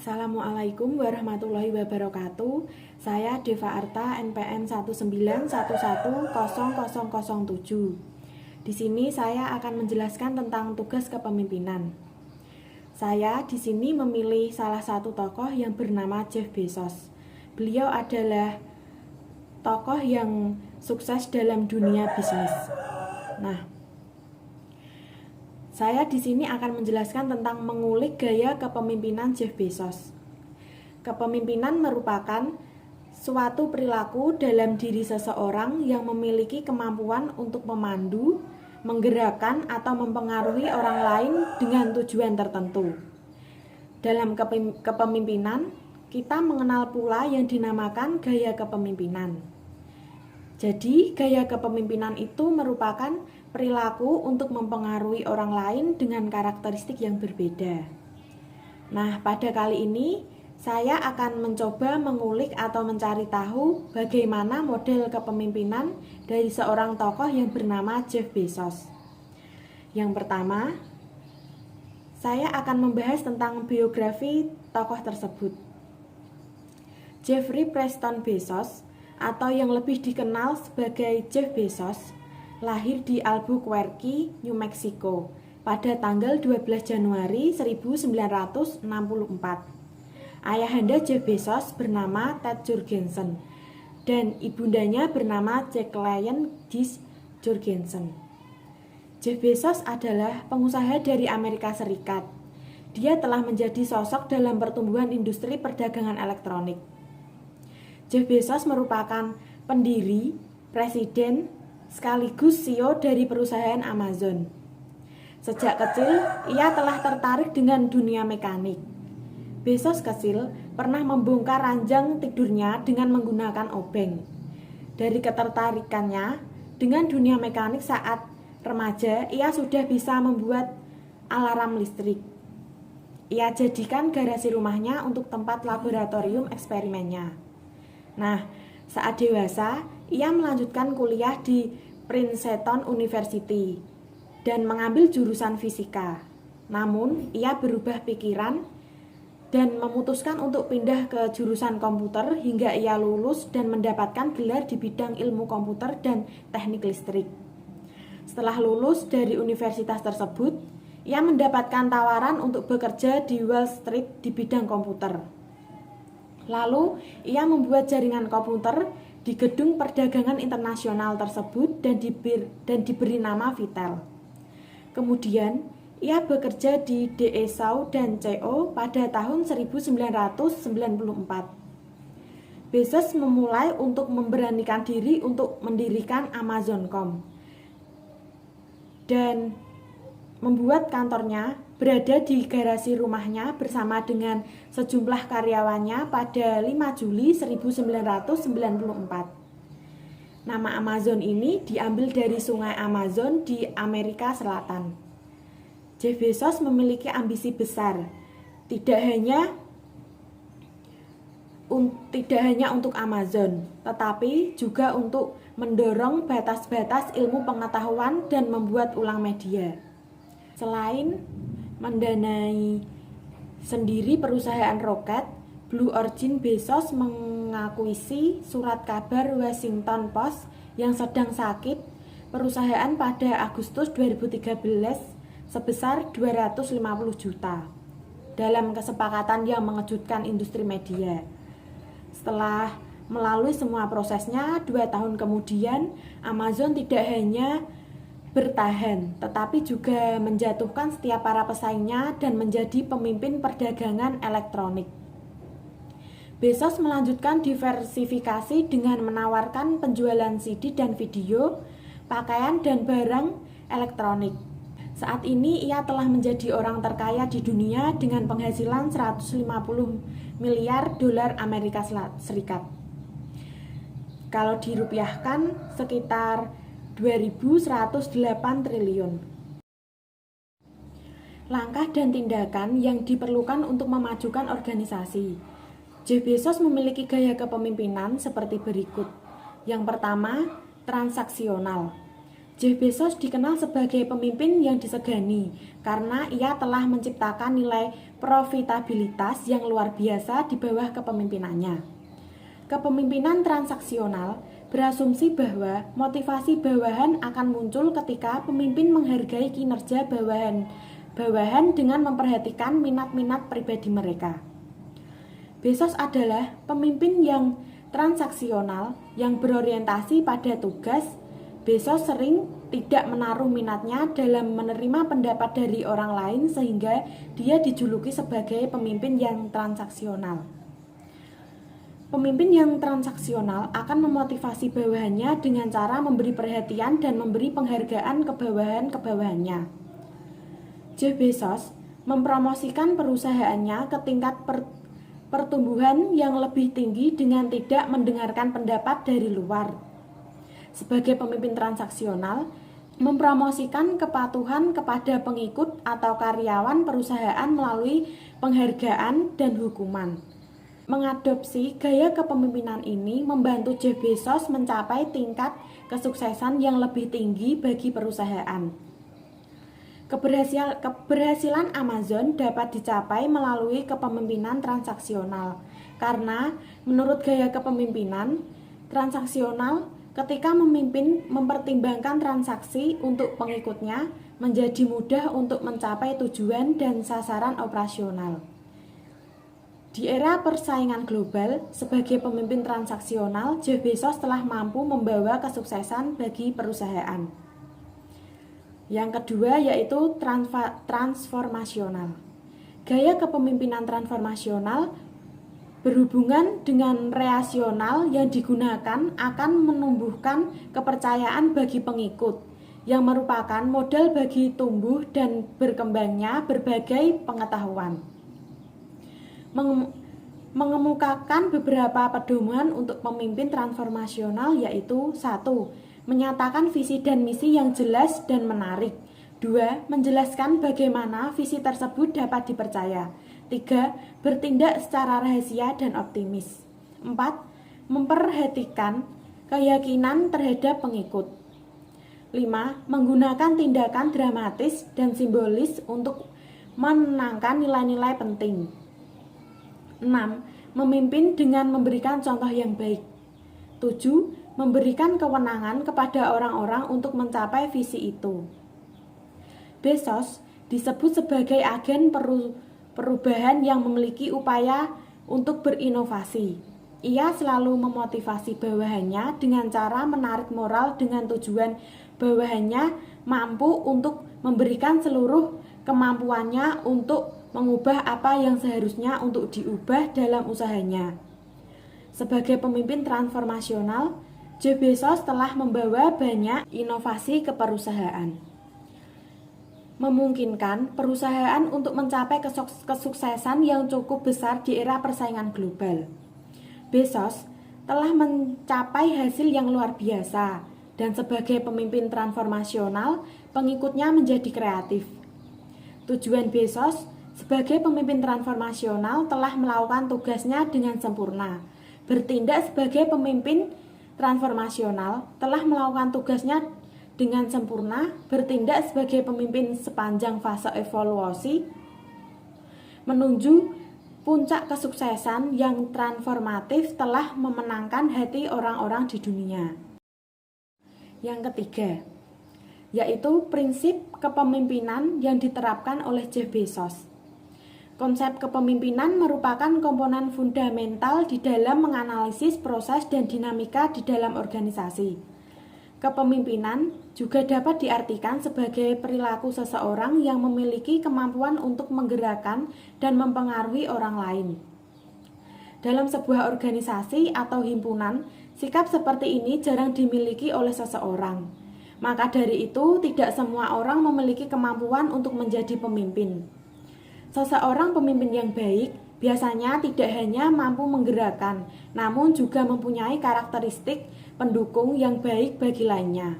Assalamualaikum warahmatullahi wabarakatuh. Saya Deva Arta, NPM 191100007. Di sini saya akan menjelaskan tentang tugas kepemimpinan. Saya di sini memilih salah satu tokoh yang bernama Jeff Bezos. Beliau adalah tokoh yang sukses dalam dunia bisnis. Saya di sini akan menjelaskan tentang mengulik gaya kepemimpinan Jeff Bezos. Kepemimpinan merupakan suatu perilaku dalam diri seseorang yang memiliki kemampuan untuk memandu, menggerakkan, atau mempengaruhi orang lain dengan tujuan tertentu. Dalam kepemimpinan, kita mengenal pula yang dinamakan gaya kepemimpinan. Jadi, gaya kepemimpinan itu merupakan perilaku untuk mempengaruhi orang lain dengan karakteristik yang berbeda. Nah, pada kali ini saya akan mencoba mengulik atau mencari tahu bagaimana model kepemimpinan dari seorang tokoh yang bernama Jeff Bezos. Yang pertama, saya akan membahas tentang biografi tokoh tersebut. Jeffrey Preston Bezos, atau yang lebih dikenal sebagai Jeff Bezos, lahir di Albuquerque, New Mexico pada tanggal 12 Januari 1964. Ayahanda Jeff Bezos bernama Ted Jorgensen dan ibundanya bernama Jacqueline Dish Jorgensen. Jeff Bezos adalah pengusaha dari Amerika Serikat. Dia telah menjadi sosok dalam pertumbuhan industri perdagangan elektronik. Jeff Bezos merupakan pendiri, presiden, sekaligus CEO dari perusahaan Amazon. Sejak kecil, ia telah tertarik dengan dunia mekanik. Bezos kecil pernah membongkar ranjang tidurnya dengan menggunakan obeng. Dari ketertarikannya dengan dunia mekanik saat remaja, ia sudah bisa membuat alarm listrik. Ia jadikan garasi rumahnya untuk tempat laboratorium eksperimennya. Nah, saat dewasa, ia melanjutkan kuliah di Princeton University dan mengambil jurusan fisika. Namun, ia berubah pikiran dan memutuskan untuk pindah ke jurusan komputer hingga ia lulus dan mendapatkan gelar di bidang ilmu komputer dan teknik listrik. Setelah lulus dari universitas tersebut, ia mendapatkan tawaran untuk bekerja di Wall Street di bidang komputer. Lalu, ia membuat jaringan komputer di gedung perdagangan internasional tersebut dan diberi nama Vitel. Kemudian, ia bekerja di DE Shaw dan CO pada tahun 1994. Bezos memulai untuk memberanikan diri untuk mendirikan Amazon.com dan membuat kantornya berada di garasi rumahnya bersama dengan sejumlah karyawannya pada 5 Juli 1994. Nama Amazon ini diambil dari sungai Amazon di Amerika Selatan. Jeff Bezos memiliki ambisi besar, tidak hanya untuk Amazon, tetapi juga untuk mendorong batas-batas ilmu pengetahuan dan membuat ulang media. Selain mendanai sendiri perusahaan roket, Blue Origin, Bezos mengakuisisi surat kabar Washington Post yang sedang sakit perusahaan pada Agustus 2013 sebesar 250 juta dalam kesepakatan yang mengejutkan industri media. Setelah melalui semua prosesnya, 2 tahun kemudian Amazon tidak hanya bertahan, tetapi juga menjatuhkan setiap para pesaingnya dan menjadi pemimpin perdagangan elektronik. Bezos melanjutkan diversifikasi dengan menawarkan penjualan CD dan video, pakaian, dan barang elektronik. Saat ini ia telah menjadi orang terkaya di dunia dengan penghasilan 150 miliar dolar Amerika Serikat. Kalau dirupiahkan sekitar 2.108 triliun. Langkah dan tindakan yang diperlukan untuk memajukan organisasi. Jeff Bezos memiliki gaya kepemimpinan seperti berikut. Yang pertama, transaksional. Jeff Bezos dikenal sebagai pemimpin yang disegani karena ia telah menciptakan nilai profitabilitas yang luar biasa di bawah kepemimpinannya. Kepemimpinan transaksional berasumsi bahwa motivasi bawahan akan muncul ketika pemimpin menghargai kinerja bawahan dengan memperhatikan minat-minat pribadi mereka. Bezos adalah pemimpin yang transaksional yang berorientasi pada tugas. Bezos sering tidak menaruh minatnya dalam menerima pendapat dari orang lain sehingga dia dijuluki sebagai pemimpin yang transaksional. Pemimpin yang transaksional akan memotivasi bawahannya dengan cara memberi perhatian dan memberi penghargaan ke bawahannya. Jeff Bezos mempromosikan perusahaannya ke tingkat pertumbuhan yang lebih tinggi dengan tidak mendengarkan pendapat dari luar. Sebagai pemimpin transaksional, mempromosikan kepatuhan kepada pengikut atau karyawan perusahaan melalui penghargaan dan hukuman. Mengadopsi gaya kepemimpinan ini membantu Jeff Bezos mencapai tingkat kesuksesan yang lebih tinggi bagi perusahaan. Keberhasilan Amazon dapat dicapai melalui kepemimpinan transaksional, karena menurut gaya kepemimpinan transaksional, ketika memimpin mempertimbangkan transaksi untuk pengikutnya, menjadi mudah untuk mencapai tujuan dan sasaran operasional. Di era persaingan global, sebagai pemimpin transaksional, Jeff Bezos telah mampu membawa kesuksesan bagi perusahaan. Yang kedua yaitu transformasional. Gaya kepemimpinan transformasional berhubungan dengan rasional yang digunakan akan menumbuhkan kepercayaan bagi pengikut, yang merupakan modal bagi tumbuh dan berkembangnya berbagai pengetahuan. Mengemukakan beberapa pedoman untuk pemimpin transformasional yaitu 1. Menyatakan visi dan misi yang jelas dan menarik. 2. Menjelaskan bagaimana visi tersebut dapat dipercaya. 3. Bertindak secara rahasia dan optimis. 4. Memperhatikan keyakinan terhadap pengikut. 5. Menggunakan tindakan dramatis dan simbolis untuk menenangkan nilai-nilai penting. 6. Memimpin dengan memberikan contoh yang baik. 7. Memberikan kewenangan kepada orang-orang untuk mencapai visi itu. Bezos disebut sebagai agen perubahan yang memiliki upaya untuk berinovasi. Ia selalu memotivasi bawahannya dengan cara menarik moral dengan tujuan bawahannya mampu untuk memberikan seluruh kemampuannya untuk mengubah apa yang seharusnya untuk diubah dalam usahanya. Sebagai pemimpin transformasional, Jeff Bezos telah membawa banyak inovasi ke perusahaan, memungkinkan perusahaan untuk mencapai kesuksesan yang cukup besar di era persaingan global. Bezos telah mencapai hasil yang luar biasa, dan sebagai pemimpin transformasional, pengikutnya menjadi kreatif. Tujuan Bezos sebagai pemimpin transformasional telah melakukan tugasnya dengan sempurna. Bertindak sebagai pemimpin transformasional telah melakukan tugasnya dengan sempurna, bertindak sebagai pemimpin sepanjang fase evolusi, menuju puncak kesuksesan yang transformatif telah memenangkan hati orang-orang di dunia. Yang ketiga, yaitu prinsip kepemimpinan yang diterapkan oleh Jeff Bezos. Konsep kepemimpinan merupakan komponen fundamental di dalam menganalisis proses dan dinamika di dalam organisasi. Kepemimpinan juga dapat diartikan sebagai perilaku seseorang yang memiliki kemampuan untuk menggerakkan dan mempengaruhi orang lain. Dalam sebuah organisasi atau himpunan, sikap seperti ini jarang dimiliki oleh seseorang. Maka dari itu, tidak semua orang memiliki kemampuan untuk menjadi pemimpin. Seseorang pemimpin yang baik biasanya tidak hanya mampu menggerakkan, namun juga mempunyai karakteristik pendukung yang baik bagi lainnya,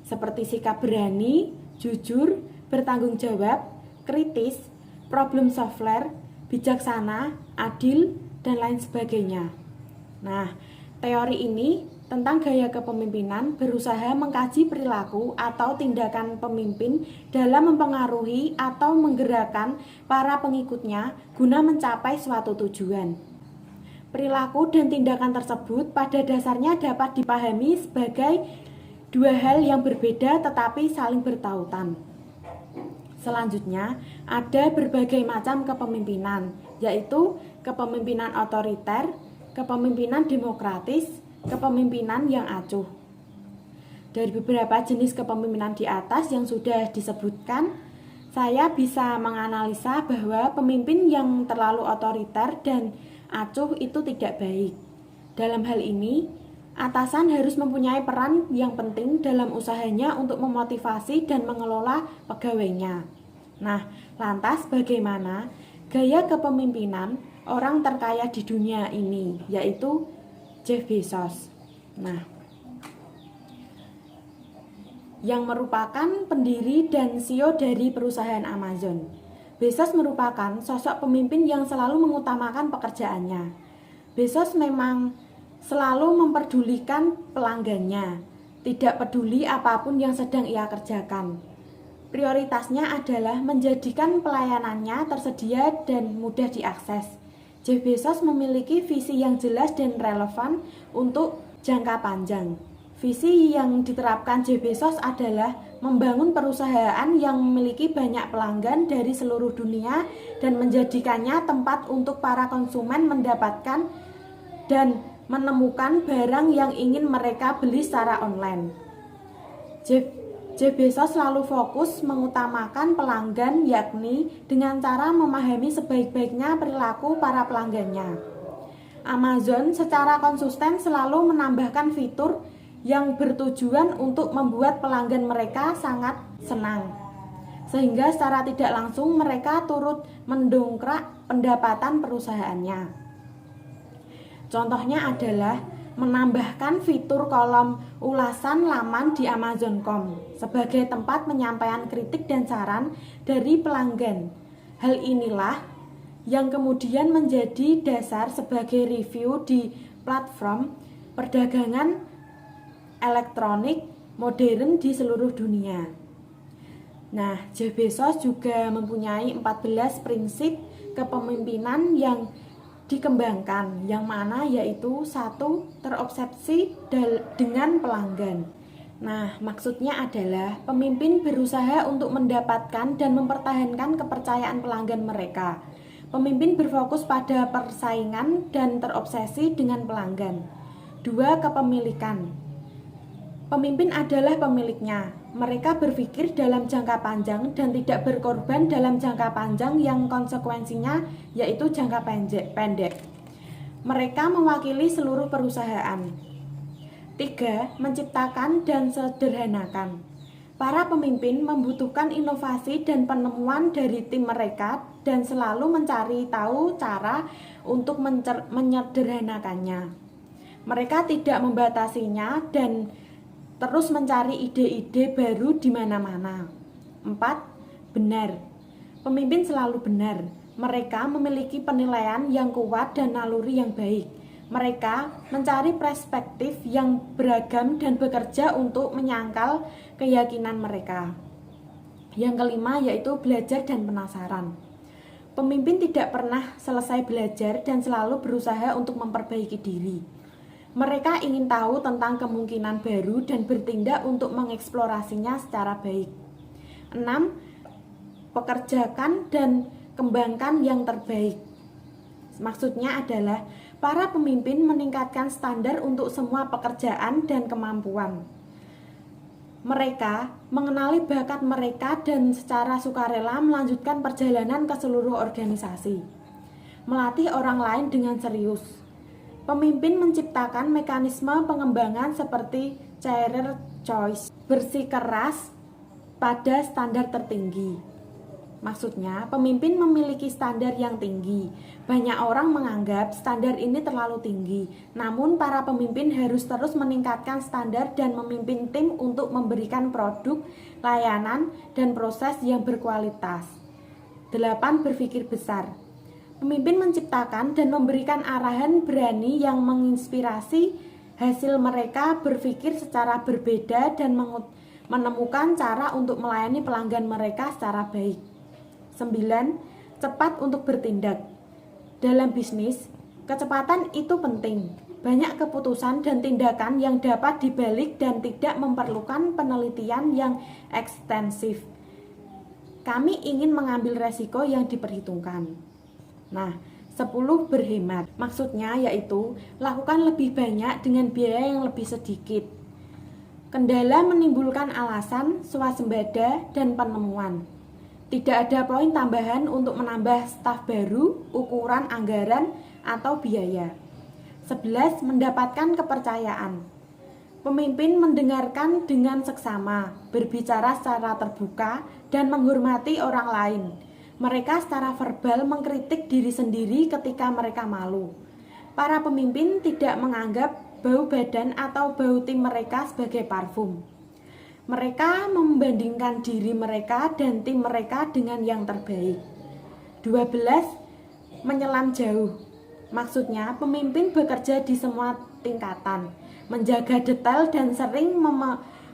seperti sikap berani, jujur, bertanggung jawab, kritis, problem solver, bijaksana, adil, dan lain sebagainya. Nah, teori ini tentang gaya kepemimpinan berusaha mengkaji perilaku atau tindakan pemimpin dalam mempengaruhi atau menggerakkan para pengikutnya guna mencapai suatu tujuan. Perilaku dan tindakan tersebut pada dasarnya dapat dipahami sebagai dua hal yang berbeda tetapi saling bertautan. Selanjutnya, ada berbagai macam kepemimpinan, yaitu kepemimpinan otoriter, kepemimpinan demokratis, kepemimpinan yang acuh. Dari beberapa jenis kepemimpinan di atas yang sudah disebutkan, saya bisa menganalisa bahwa pemimpin yang terlalu otoriter dan acuh itu tidak baik. Dalam hal ini, atasan harus mempunyai peran yang penting dalam usahanya untuk memotivasi dan mengelola pegawainya. Nah, lantas bagaimana gaya kepemimpinan orang terkaya di dunia ini, yaitu Jeff Bezos. Nah, yang merupakan pendiri dan CEO dari perusahaan Amazon. Bezos merupakan sosok pemimpin yang selalu mengutamakan pekerjaannya. Bezos memang selalu memperdulikan pelanggannya, tidak peduli apapun yang sedang ia kerjakan. Prioritasnya adalah menjadikan pelayanannya tersedia dan mudah diakses. Jeff Bezos memiliki visi yang jelas dan relevan untuk jangka panjang. Visi yang diterapkan Jeff Bezos adalah membangun perusahaan yang memiliki banyak pelanggan dari seluruh dunia dan menjadikannya tempat untuk para konsumen mendapatkan dan menemukan barang yang ingin mereka beli secara online. Jeff Bezos selalu fokus mengutamakan pelanggan, yakni dengan cara memahami sebaik-baiknya perilaku para pelanggannya. Amazon secara konsisten selalu menambahkan fitur yang bertujuan untuk membuat pelanggan mereka sangat senang, sehingga secara tidak langsung mereka turut mendongkrak pendapatan perusahaannya. Contohnya adalah menambahkan fitur kolom ulasan laman di Amazon.com sebagai tempat penyampaian kritik dan saran dari pelanggan. Hal inilah yang kemudian menjadi dasar sebagai review di platform perdagangan elektronik modern di seluruh dunia. Nah, Jeff Bezos juga mempunyai 14 prinsip kepemimpinan yang dikembangkan, yang mana yaitu 1. Terobsesi dengan pelanggan. Nah, maksudnya adalah pemimpin berusaha untuk mendapatkan dan mempertahankan kepercayaan pelanggan mereka. Pemimpin berfokus pada persaingan dan terobsesi dengan pelanggan. 2. Kepemilikan. Pemimpin adalah pemiliknya. Mereka berpikir dalam jangka panjang dan tidak berkorban dalam jangka panjang yang konsekuensinya yaitu jangka pendek. Mereka mewakili seluruh perusahaan. 3. Menciptakan dan sederhanakan. Para pemimpin membutuhkan inovasi dan penemuan dari tim mereka dan selalu mencari tahu cara untuk menyederhanakannya. Mereka tidak membatasinya dan terus mencari ide-ide baru di mana-mana. 4. Benar. Pemimpin selalu benar. Mereka memiliki penilaian yang kuat dan naluri yang baik. Mereka mencari perspektif yang beragam dan bekerja untuk menyangkal keyakinan mereka. Yang kelima yaitu belajar dan penasaran. Pemimpin tidak pernah selesai belajar dan selalu berusaha untuk memperbaiki diri. Mereka ingin tahu tentang kemungkinan baru dan bertindak untuk mengeksplorasinya secara baik. 6. Pekerjakan dan kembangkan yang terbaik. Maksudnya adalah para pemimpin meningkatkan standar untuk semua pekerjaan dan kemampuan. Mereka mengenali bakat mereka dan secara sukarela melanjutkan perjalanan ke seluruh organisasi. Melatih orang lain dengan serius. Pemimpin menciptakan mekanisme pengembangan seperti career choice, bersikeras pada standar tertinggi. Maksudnya, pemimpin memiliki standar yang tinggi. Banyak orang menganggap standar ini terlalu tinggi. Namun, para pemimpin harus terus meningkatkan standar dan memimpin tim untuk memberikan produk, layanan, dan proses yang berkualitas. 8. Berpikir besar. Pemimpin menciptakan dan memberikan arahan berani yang menginspirasi Hasil mereka berpikir secara berbeda dan menemukan cara untuk melayani pelanggan mereka secara baik. 9. Cepat untuk bertindak. Dalam bisnis, kecepatan itu penting. Banyak keputusan dan tindakan yang dapat dibalik dan tidak memerlukan penelitian yang ekstensif. Kami ingin mengambil resiko yang diperhitungkan. Nah, 10. Berhemat. Maksudnya yaitu lakukan lebih banyak dengan biaya yang lebih sedikit. Kendala menimbulkan alasan, swasembada, dan penemuan. Tidak ada poin tambahan untuk menambah staf baru, ukuran anggaran, atau biaya. 11. Mendapatkan kepercayaan. Pemimpin mendengarkan dengan seksama, berbicara secara terbuka, dan menghormati orang lain. Mereka secara verbal mengkritik diri sendiri ketika mereka malu. Para pemimpin tidak menganggap bau badan atau bau tim mereka sebagai parfum. Mereka membandingkan diri mereka dan tim mereka dengan yang terbaik. 12. Menyelam jauh. Maksudnya, pemimpin bekerja di semua tingkatan, menjaga detail dan sering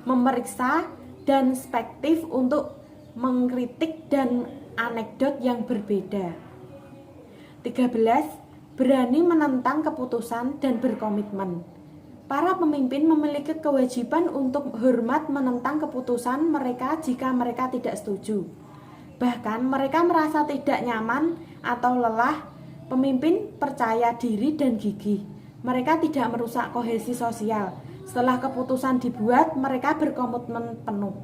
memeriksa dan perspektif untuk mengkritik dan anekdot yang berbeda. 13. Berani menentang keputusan dan berkomitmen. Para pemimpin memiliki kewajiban untuk hormat menentang keputusan mereka jika mereka tidak setuju. Bahkan mereka merasa tidak nyaman atau lelah, pemimpin percaya diri dan gigih. Mereka tidak merusak kohesi sosial. Setelah keputusan dibuat, mereka berkomitmen penuh.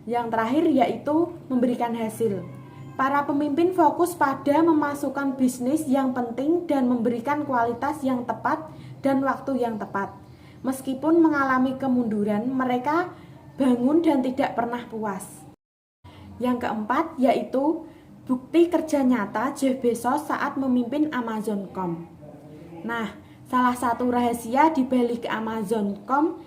Yang terakhir yaitu memberikan hasil. Para pemimpin fokus pada memasukkan bisnis yang penting dan memberikan kualitas yang tepat dan waktu yang tepat. Meskipun mengalami kemunduran, mereka bangun dan tidak pernah puas. Yang keempat yaitu bukti kerja nyata Jeff Bezos saat memimpin Amazon.com. Nah, salah satu rahasia di balik Amazon.com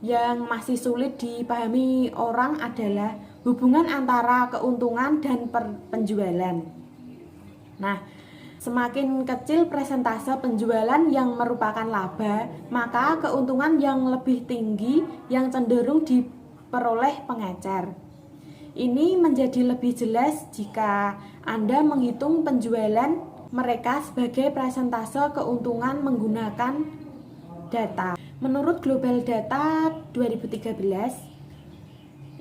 yang masih sulit dipahami orang adalah hubungan antara keuntungan dan penjualan. Nah, semakin kecil persentase penjualan yang merupakan laba, maka keuntungan yang lebih tinggi yang cenderung diperoleh pengecer. Ini menjadi lebih jelas jika Anda menghitung penjualan mereka sebagai persentase keuntungan menggunakan data. Menurut Global Data 2013,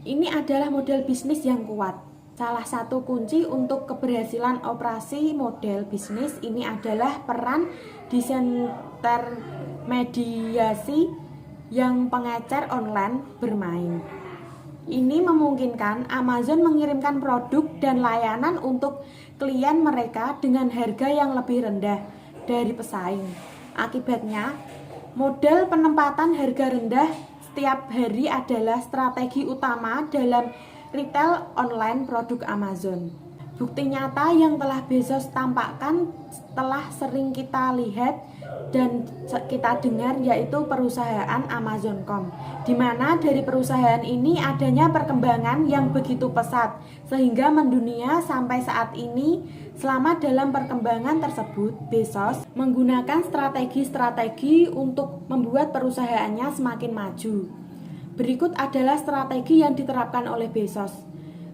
ini adalah model bisnis yang kuat. Salah satu kunci untuk keberhasilan operasi model bisnis ini adalah peran disintermediasi yang pengecer online bermain. Ini memungkinkan Amazon mengirimkan produk dan layanan untuk klien mereka dengan harga yang lebih rendah dari pesaing. Akibatnya, model penempatan harga rendah setiap hari adalah strategi utama dalam retail online produk Amazon. Bukti nyata yang telah Bezos tampakkan telah sering kita lihat dan kita dengar yaitu perusahaan Amazon.com, di mana dari perusahaan ini adanya perkembangan yang begitu pesat sehingga mendunia sampai saat ini. Selama dalam perkembangan tersebut, Bezos menggunakan strategi-strategi untuk membuat perusahaannya semakin maju. Berikut adalah strategi yang diterapkan oleh Bezos.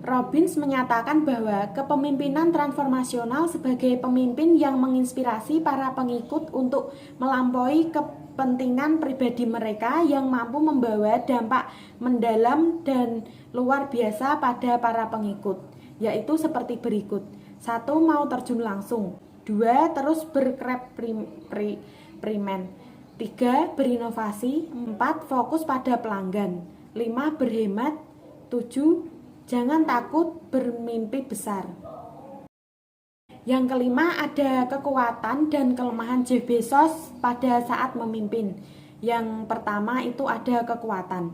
Robbins menyatakan bahwa kepemimpinan transformasional sebagai pemimpin yang menginspirasi para pengikut untuk melampaui kepentingan pribadi mereka yang mampu membawa dampak mendalam dan luar biasa pada para pengikut, yaitu seperti berikut. 1. Mau terjun langsung. 2. Terus bereksperimen. 3. Berinovasi. 4. Fokus pada pelanggan. 5. Berhemat. 7. Jangan takut bermimpi besar. Yang kelima, ada kekuatan dan kelemahan Jeff Bezos pada saat memimpin. Yang pertama itu ada kekuatan.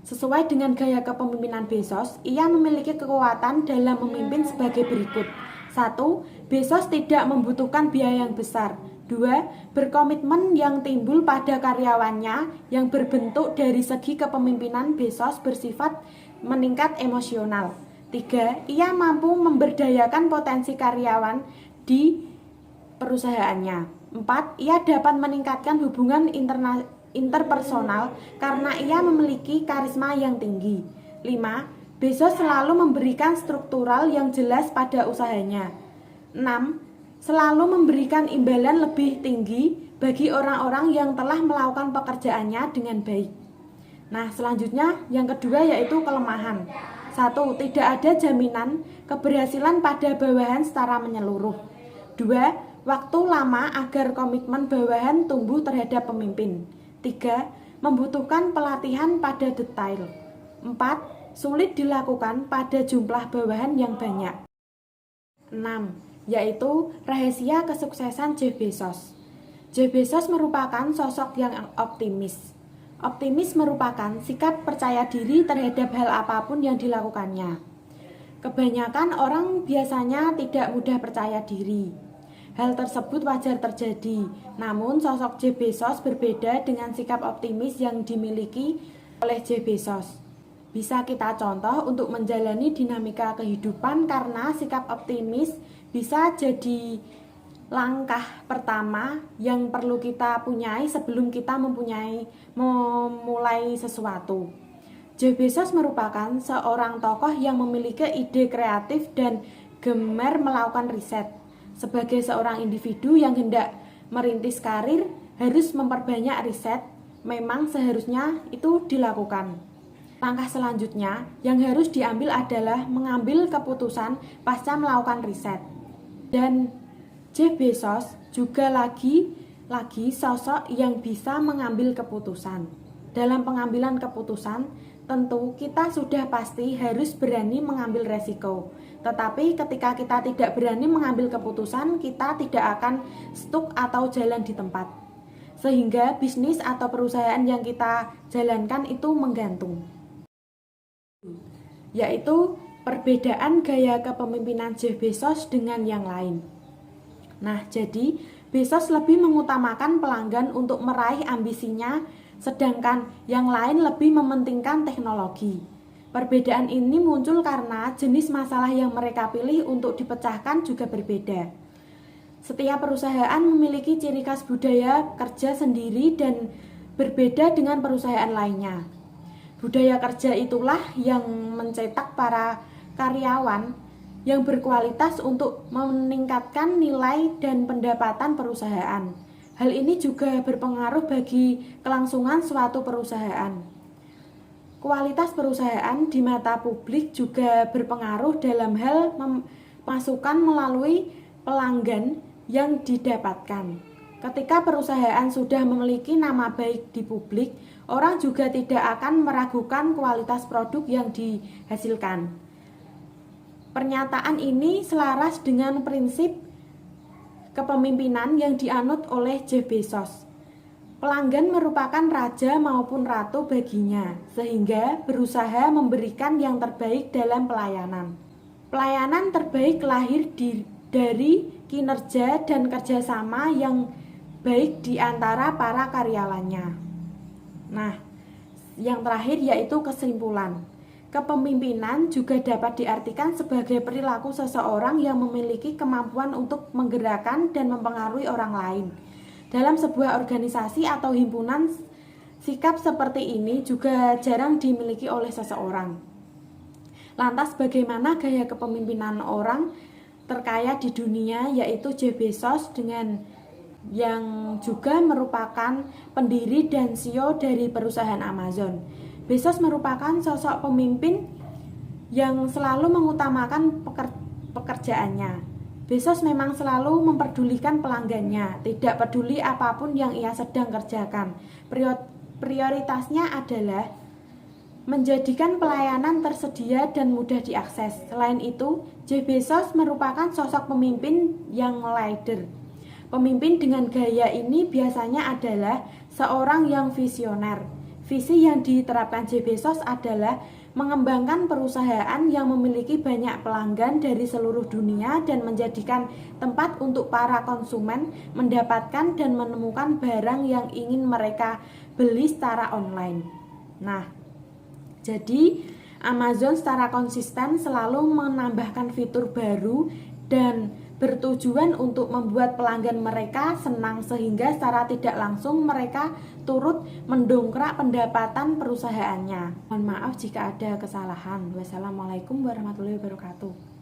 Sesuai dengan gaya kepemimpinan Bezos, ia memiliki kekuatan dalam memimpin sebagai berikut. 1. Bezos tidak membutuhkan biaya yang besar. 2. Berkomitmen yang timbul pada karyawannya yang berbentuk dari segi kepemimpinan Bezos bersifat meningkat emosional. 3. Ia mampu memberdayakan potensi karyawan di perusahaannya. 4. Ia dapat meningkatkan hubungan interpersonal karena ia memiliki karisma yang tinggi. 5. Bezos selalu memberikan struktural yang jelas pada usahanya. 6. Selalu memberikan imbalan lebih tinggi bagi orang-orang yang telah melakukan pekerjaannya dengan baik. Nah, selanjutnya yang kedua yaitu kelemahan. 1. Tidak ada jaminan keberhasilan pada bawahan secara menyeluruh. 2. Waktu lama agar komitmen bawahan tumbuh terhadap pemimpin. 3. Membutuhkan pelatihan pada detail. 4. Sulit dilakukan pada jumlah bawahan yang banyak. 6. Yaitu rahasia kesuksesan Jeff Bezos. Jeff Bezos merupakan sosok yang optimis. Optimis merupakan sikap percaya diri terhadap hal apapun yang dilakukannya. Kebanyakan orang biasanya tidak mudah percaya diri. Hal tersebut wajar terjadi, namun sosok Jeff Bezos berbeda dengan sikap optimis yang dimiliki oleh Jeff Bezos. Bisa kita contoh untuk menjalani dinamika kehidupan karena sikap optimis bisa jadi langkah pertama yang perlu kita punyai sebelum kita memulai sesuatu. Jeff Bezos merupakan seorang tokoh yang memiliki ide kreatif dan gemar melakukan riset. Sebagai seorang individu yang hendak merintis karir, harus memperbanyak riset. Memang seharusnya itu dilakukan. Langkah selanjutnya yang harus diambil adalah mengambil keputusan pasca melakukan riset. Dan Jeff Bezos juga lagi sosok yang bisa mengambil keputusan. Dalam pengambilan keputusan, tentu kita sudah pasti harus berani mengambil resiko. Tetapi ketika kita tidak berani mengambil keputusan, kita tidak akan stuck atau jalan di tempat. Sehingga bisnis atau perusahaan yang kita jalankan itu menggantung. Yaitu perbedaan gaya kepemimpinan Jeff Bezos dengan yang lain. Nah, jadi Bezos lebih mengutamakan pelanggan untuk meraih ambisinya, sedangkan yang lain lebih mementingkan teknologi. Perbedaan ini muncul karena jenis masalah yang mereka pilih untuk dipecahkan juga berbeda. Setiap perusahaan memiliki ciri khas budaya kerja sendiri dan berbeda dengan perusahaan lainnya. Budaya kerja itulah yang mencetak para karyawan yang berkualitas untuk meningkatkan nilai dan pendapatan perusahaan. Hal ini juga berpengaruh bagi kelangsungan suatu perusahaan. Kualitas perusahaan di mata publik juga berpengaruh dalam hal masukan melalui pelanggan yang didapatkan. Ketika perusahaan sudah memiliki nama baik di publik, orang juga tidak akan meragukan kualitas produk yang dihasilkan. Pernyataan ini selaras dengan prinsip kepemimpinan yang dianut oleh Jeff Bezos. Pelanggan merupakan raja maupun ratu baginya, sehingga berusaha memberikan yang terbaik dalam pelayanan. Pelayanan terbaik lahir dari kinerja dan kerjasama yang baik di antara para karyawannya. Nah, yang terakhir yaitu kesimpulan. Kepemimpinan juga dapat diartikan sebagai perilaku seseorang yang memiliki kemampuan untuk menggerakkan dan mempengaruhi orang lain. Dalam sebuah organisasi atau himpunan, sikap seperti ini juga jarang dimiliki oleh seseorang. Lantas bagaimana gaya kepemimpinan orang terkaya di dunia, yaitu Jeff Bezos dengan yang juga merupakan pendiri dan CEO dari perusahaan Amazon. Bezos merupakan sosok pemimpin yang selalu mengutamakan pekerjaannya. Bezos memang selalu memperdulikan pelanggannya, tidak peduli apapun yang ia sedang kerjakan. Prioritasnya adalah menjadikan pelayanan tersedia dan mudah diakses. Selain itu, Jeff Bezos merupakan sosok pemimpin yang leader. Pemimpin dengan gaya ini biasanya adalah seorang yang visioner. Visi yang diterapkan Jeff Bezos adalah mengembangkan perusahaan yang memiliki banyak pelanggan dari seluruh dunia dan menjadikan tempat untuk para konsumen mendapatkan dan menemukan barang yang ingin mereka beli secara online. Nah, jadi Amazon secara konsisten selalu menambahkan fitur baru dan bertujuan untuk membuat pelanggan mereka senang sehingga secara tidak langsung mereka turut mendongkrak pendapatan perusahaannya. Mohon maaf jika ada kesalahan. Wassalamualaikum warahmatullahi wabarakatuh.